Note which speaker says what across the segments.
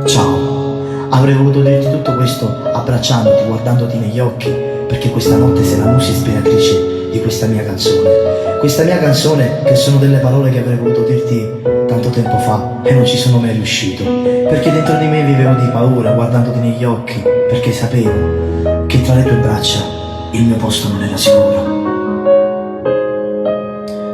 Speaker 1: Ciao, avrei voluto dirti tutto questo abbracciandoti, guardandoti negli occhi, perché questa notte sei la musa ispiratrice di questa mia canzone. Questa mia canzone che sono delle parole che avrei voluto dirti tanto tempo fa e non ci sono mai riuscito, perché dentro di me vivevo di paura guardandoti negli occhi, perché sapevo che tra le tue braccia il mio posto non era sicuro.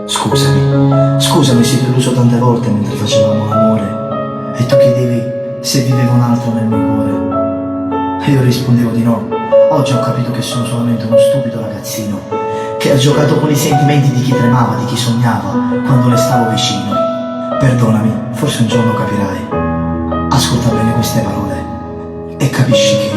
Speaker 1: Scusami se ti ho illuso tante volte mentre facevamo l'amore e tu chiedevi se viveva un altro nel mio cuore e io rispondevo di no. Oggi ho capito che sono solamente uno stupido ragazzino che ha giocato con i sentimenti di chi tremava, di chi sognava quando le stavo vicino. Perdonami, forse un giorno capirai. Ascolta bene queste parole e capisci che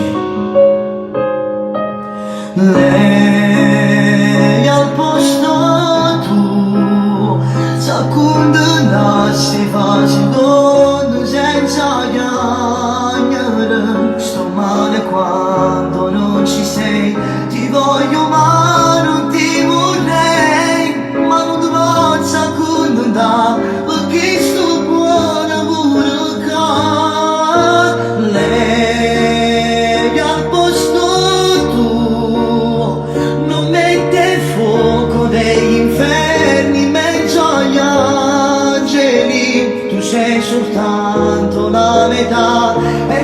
Speaker 1: lei al posto tu secondo nasce facendo senza chiamare. Sto male quando non ci sei, ti voglio ma non ti vorrei, ma non ti posso accontentare perché sto buona pure qua. Lei al posto tuo non mette fuoco degli inferni in mezzo agli angeli, tu sei soltanto la metà e